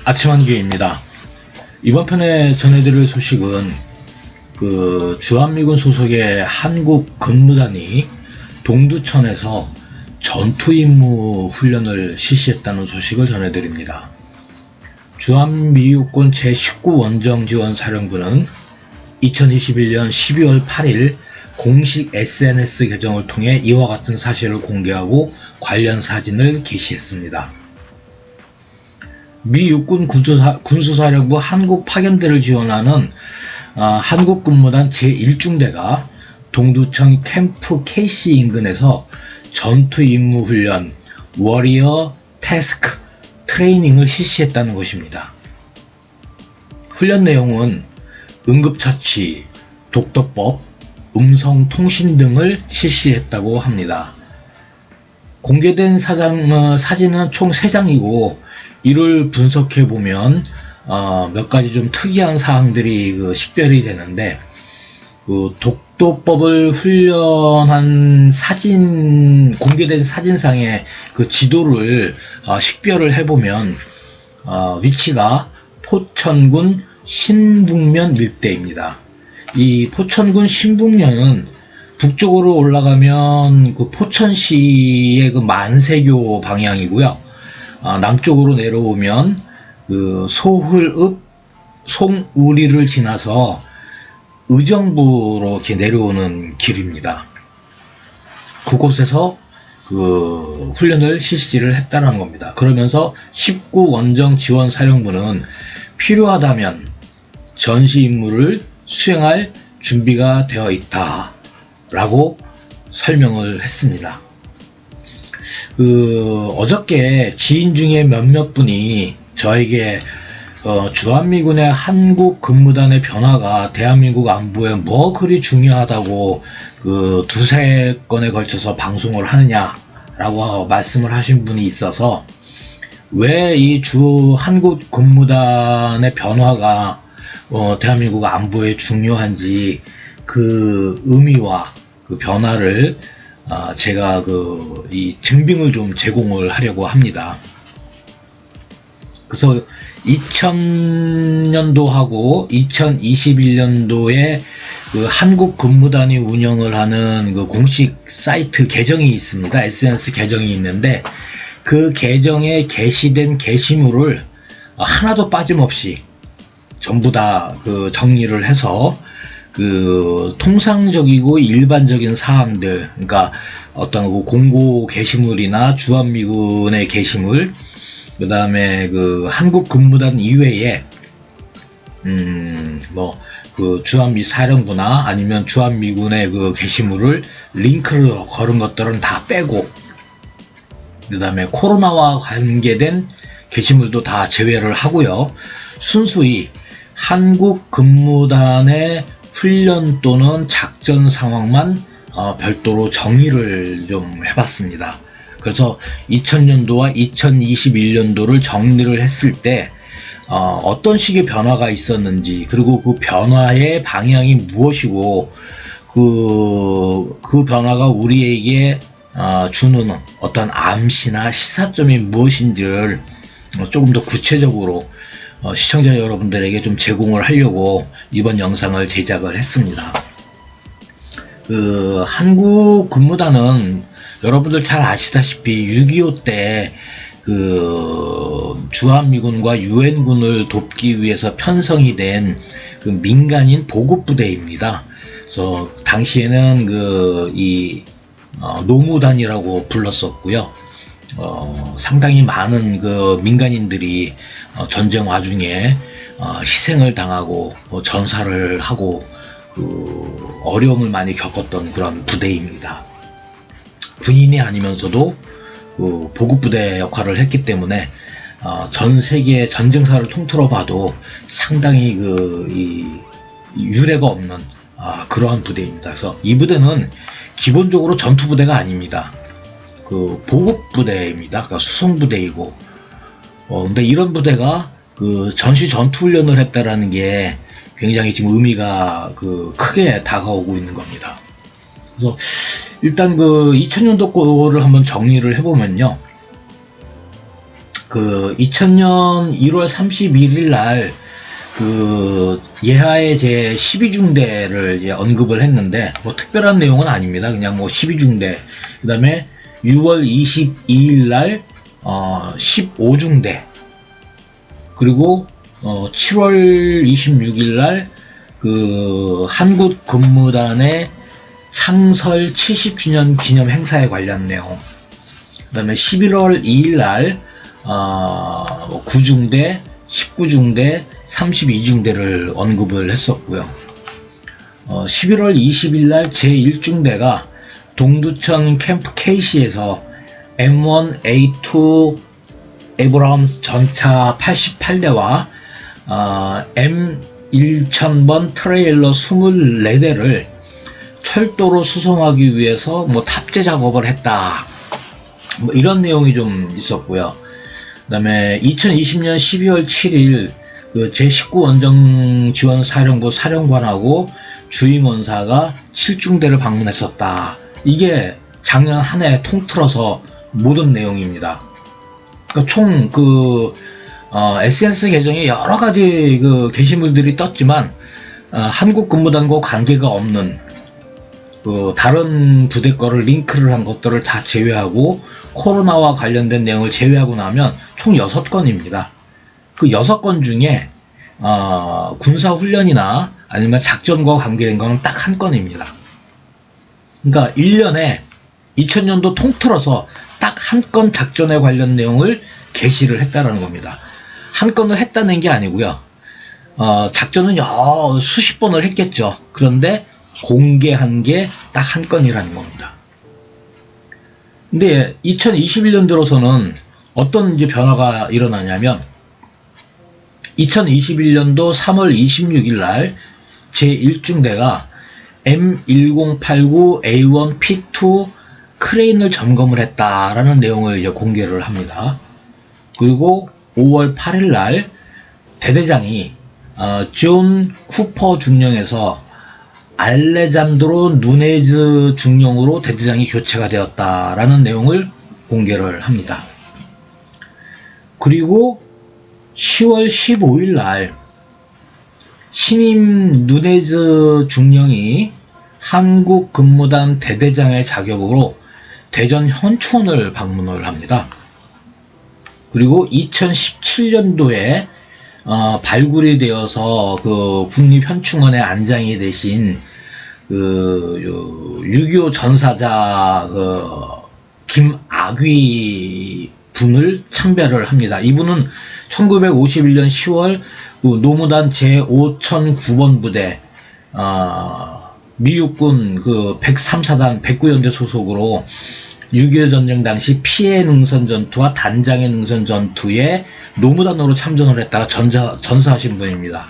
아침 한교입니다. 이번 편에 전해드릴 소식은 주한미군 소속의 한국 근무단이 동두천에서 전투임무 훈련을 실시했다는 소식을 전해드립니다. 주한미육군 제19원정지원사령부는 2021년 12월 8일 공식 SNS 계정을 통해 이와 같은 사실을 공개하고 관련 사진을 게시했습니다. 미 육군 군수사령부 한국 파견대를 지원하는 한국근무단 제1중대가 동두천 캠프 KC 인근에서 전투임무훈련 워리어 태스크 트레이닝을 실시했다는 것입니다. 훈련 내용은 응급처치, 독도법, 음성통신 등을 실시했다고 합니다. 공개된 사진은 총 3장이고 이를 분석해보면 몇 가지 좀 특이한 사항들이 식별이 되는데, 독도법을 훈련한 공개된 사진상의 지도를 식별을 해보면 위치가 포천군 신북면 일대입니다. 이 포천군 신북면은 북쪽으로 올라가면 포천시의 만세교 방향이고요. 남쪽으로 내려오면 소흘읍 송우리를 지나서 의정부로 이렇게 내려오는 길입니다. 그곳에서 훈련을 실시를 했다는 겁니다. 그러면서 19원정지원사령부는 필요하다면 전시 임무를 수행할 준비가 되어 있다 라고 설명을 했습니다. 어저께 지인 중에 몇몇 분이 저에게 주한미군의 한국 근무단의 변화가 대한민국 안보에 뭐 그리 중요하다고 두세 건에 걸쳐서 방송을 하느냐라고 말씀을 하신 분이 있어서, 왜 이 한국 근무단의 변화가 대한민국 안보에 중요한지 그 의미와 변화를 제가 이 증빙을 좀 제공을 하려고 합니다. 그래서 2000년도하고 2021년도에 한국 근무단이 운영을 하는 공식 사이트 계정이 있습니다. SNS 계정이 있는데, 그 계정에 게시된 게시물을 하나도 빠짐없이 전부 다 정리를 해서 통상적이고 일반적인 사항들, 그러니까 어떤 공고 게시물이나 주한미군의 게시물, 그 다음에 한국 근무단 이외에 주한미 사령부나 아니면 주한미군의 게시물을 링크를 걸은 것들은 다 빼고, 그 다음에 코로나와 관계된 게시물도 다 제외를 하고요. 순수히 한국 근무단의 훈련 또는 작전 상황만 별도로 정의를 좀 해봤습니다. 그래서 2000년도와 2021년도를 정리를 했을 때 어떤 식의 변화가 있었는지, 그리고 그 변화의 방향이 무엇이고 그 변화가 우리에게 주는 어떤 암시나 시사점이 무엇인지를 조금 더 구체적으로 시청자 여러분들에게 좀 제공을 하려고 이번 영상을 제작을 했습니다. 한국 근무단은 여러분들 잘 아시다시피 6.25 때 주한미군과 유엔군을 돕기 위해서 편성이 된 민간인 보급부대입니다. 그래서 당시에는 노무단이라고 불렀었고요. 상당히 많은 민간인들이 전쟁 와중에 희생을 당하고 전사를 하고 어려움을 많이 겪었던 그런 부대입니다. 군인이 아니면서도 보급부대 역할을 했기 때문에 전 세계 전쟁사를 통틀어 봐도 상당히 유례가 없는 그러한 부대입니다. 그래서 이 부대는 기본적으로 전투부대가 아닙니다. 보급부대입니다. 그러니까 수송부대이고, 근데 이런 부대가 전시 전투훈련을 했다라는 게 굉장히 지금 의미가 크게 다가오고 있는 겁니다. 그래서 일단 2000년도 거를 한번 정리를 해보면요. 그 2000년 1월 31일 날 그 예하의 제 12중대를 이제 언급을 했는데 뭐 특별한 내용은 아닙니다. 그냥 뭐 12중대. 그다음에 6월 22일 날 15중대. 그리고 7월 26일 날 그 한국 근무단의 창설 70주년 기념 행사에 관련 내용. 그다음에 11월 2일 날 9중대, 19중대, 32중대를 언급을 했었고요. 11월 20일 날 제1중대가 동두천 캠프 KC에서 M1A2 에브라함스 전차 88대와 M1000번 트레일러 24대를 철도로 수송하기 위해서 뭐 탑재 작업을 했다. 뭐 이런 내용이 좀 있었고요. 그 다음에 2020년 12월 7일 그 제19원정지원사령부 사령관하고 주임원사가 7중대를 방문했었다. 이게 작년 한 해 통틀어서 모든 내용입니다. 그러니까 총 SNS 계정에 여러 가지 그 게시물들이 떴지만 한국 근무단과 관계가 없는 그 다른 부대 거를 링크를 한 것들을 다 제외하고 코로나와 관련된 내용을 제외하고 나면 총 6건입니다. 그 6건 중에 군사훈련이나 아니면 작전과 관계된 거는 딱 한 건입니다. 그러니까 1년에 2000년도 통틀어서 딱 한 건 작전에 관련 내용을 게시를 했다라는 겁니다. 한 건을 했다는 게 아니고요. 작전은 수십 번을 했겠죠. 그런데 공개한 게 딱 한 건이라는 겁니다. 근데 2021년 들어서는 어떤 이제 변화가 일어나냐면 2021년도 3월 26일 날 제1중대가 M1089A1P2 크레인을 점검을 했다라는 내용을 이제 공개를 합니다. 그리고 5월 8일 날 대대장이 존 쿠퍼 중령에서 알레잔드로 누네즈 중령으로 대대장이 교체가 되었다라는 내용을 공개를 합니다. 그리고 10월 15일 날 신임 누네즈 중령이 한국 근무단 대대장의 자격으로 대전 현충원을 방문을 합니다. 그리고 2017년도에 발굴이 되어서 그 국립현충원에 안장이 되신 그 6.25 전사자 김아귀 분을 참배를 합니다. 이분은 1951년 10월 그 노무단 제5009번 부대 미육군 그 103사단 109연대 소속으로 6.25 전쟁 당시 피해 능선 전투와 단장의 능선 전투에 노무단으로 참전을 했다가 전사하신 분입니다.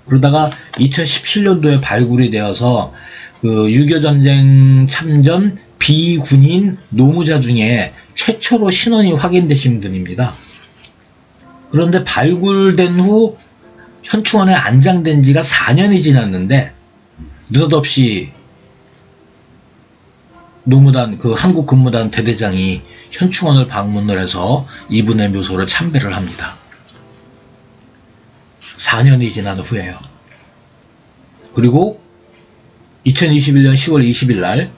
그러다가 2017년도에 발굴이 되어서 그 6.25 전쟁 참전 비군인 노무자 중에 최초로 신원이 확인되신 분입니다. 그런데 발굴된 후 현충원에 안장된 지가 4년이 지났는데 느닷없이 노무단 그 한국 근무단 대대장이 현충원을 방문을 해서 이분의 묘소를 참배를 합니다. 4년이 지난 후에요. 그리고 2021년 10월 20일 날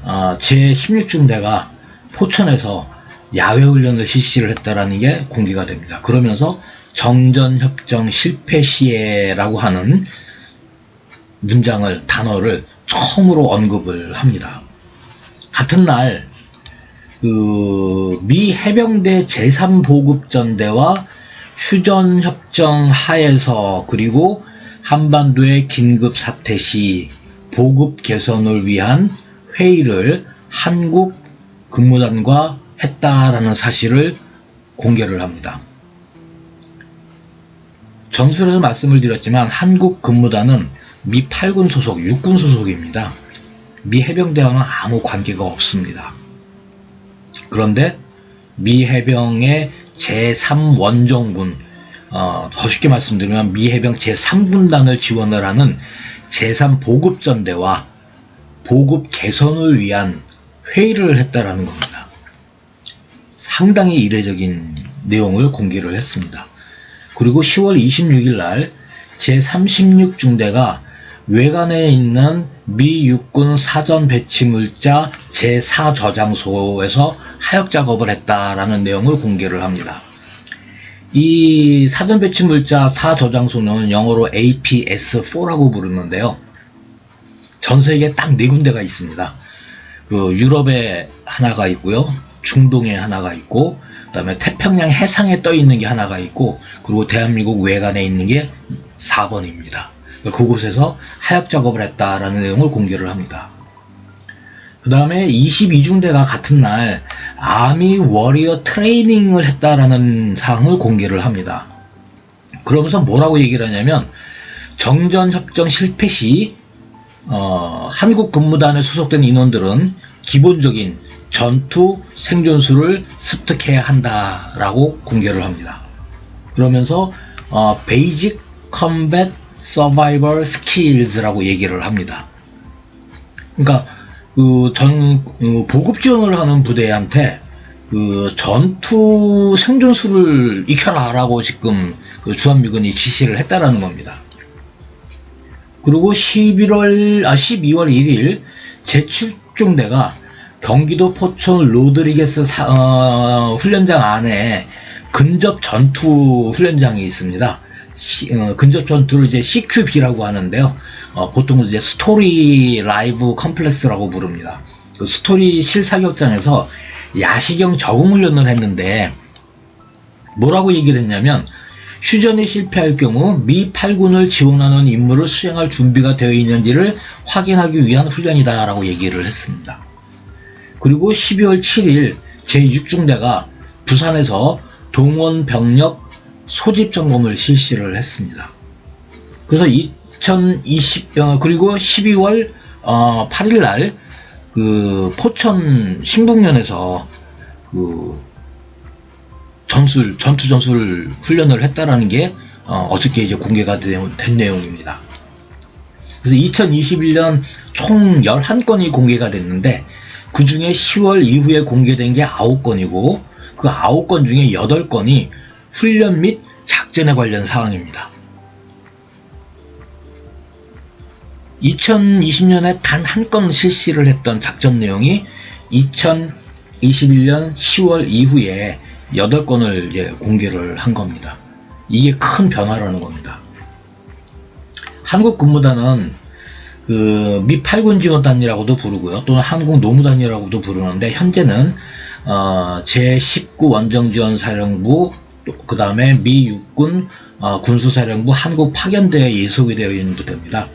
제16중대가 포천에서 야외훈련을 실시를 했다라는 게 공개가 됩니다. 그러면서 정전협정 실패 시에라고 하는 단어를 처음으로 언급을 합니다. 같은 날 미 해병대 제3보급전대와 휴전협정 하에서 그리고 한반도의 긴급 사태 시 보급 개선을 위한 회의를 한국 근무단과 했다라는 사실을 공개를 합니다. 전술에서 말씀을 드렸지만 한국 근무단은 미 8군 소속, 6군 소속입니다. 미 해병대와는 아무 관계가 없습니다. 그런데 미 해병의 제3원정군, 더 쉽게 말씀드리면 미 해병 제3군단을 지원을 하는 제3보급전대와 보급 개선을 위한 회의를 했다라는 겁니다. 상당히 이례적인 내용을 공개를 했습니다. 그리고 10월 26일 날 제36중대가 외관에 있는 미 육군 사전 배치 물자 제4저장소에서 하역 작업을 했다라는 내용을 공개를 합니다. 이 사전 배치 물자 4저장소는 영어로 APS4라고 부르는데요. 전 세계에 딱 4군데가 있습니다. 그 유럽에 하나가 있고요. 중동에 하나가 있고, 그 다음에 태평양 해상에 떠 있는 게 하나가 있고, 그리고 대한민국 외관에 있는 게 4번입니다. 그곳에서 하역 작업을 했다라는 내용을 공개를 합니다. 그 다음에 22중대가 같은 날 아미 워리어 트레이닝을 했다라는 사항을 공개를 합니다. 그러면서 뭐라고 얘기를 하냐면, 정전협정 실패 시 한국 근무단에 소속된 인원들은 기본적인 전투 생존수를 습득해야 한다라고 공개를 합니다. 그러면서 Basic Combat Survival Skills라고 얘기를 합니다. 그러니까 보급 지원을 하는 부대한테 전투 생존수를 익혀라라고 지금 주한미군이 지시를 했다라는 겁니다. 그리고 12월 1일 제7중대가 경기도 포천 로드리게스 훈련장 안에 근접 전투 훈련장이 있습니다. 근접 전투를 이제 CQB라고 하는데요. 보통 이제 스토리 라이브 컴플렉스라고 부릅니다. 그 스토리 실사격장에서 야시경 적응 훈련을 했는데 뭐라고 얘기를 했냐면, 휴전에 실패할 경우 미 8군을 지원하는 임무를 수행할 준비가 되어 있는지를 확인하기 위한 훈련이다 라고 얘기를 했습니다. 그리고 12월 7일 제6중대가 부산에서 동원 병력 소집 점검을 실시를 했습니다. 그래서 그리고 12월 8일 날 포천 신북면에서 전투 전술 훈련을 했다라는 게 어저께 이제 공개가 된 내용입니다. 그래서 2021년 총 11건이 공개가 됐는데, 그 중에 10월 이후에 공개된 게 9건이고, 그 9건 중에 8건이 훈련 및 작전에 관련 사항입니다. 2020년에 단 한 건 실시를 했던 작전 내용이 2021년 10월 이후에 8건을 공개를 한 겁니다. 이게 큰 변화라는 겁니다. 한국 근무단은 미 8군 지원단이라고도 부르고요. 또는 한국 노무단이라고도 부르는데, 현재는 제19 원정지원사령부, 그 다음에 미 육군 군수사령부 한국 파견대에 예속이 되어 있는 부대입니다.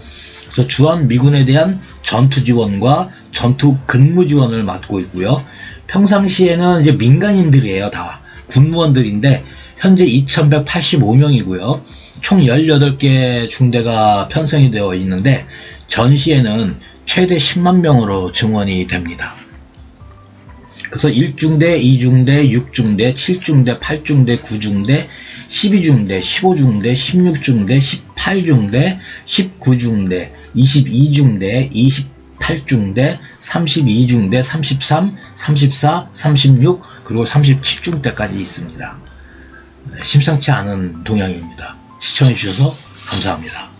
그래서 주한미군에 대한 전투 지원과 전투 근무 지원을 맡고 있고요. 평상시에는 이제 민간인들이에요. 다 군무원들인데 현재 2185명이고요. 총 18개 중대가 편성이 되어 있는데 전시에는 최대 10만 명으로 증원이 됩니다. 그래서 1중대, 2중대, 6중대, 7중대, 8중대, 9중대, 12중대, 15중대, 16중대, 18중대, 19중대, 22중대, 28중대, 32중대, 33, 34, 36, 그리고 37중대까지 있습니다. 심상치 않은 동향입니다. 시청해주셔서 감사합니다.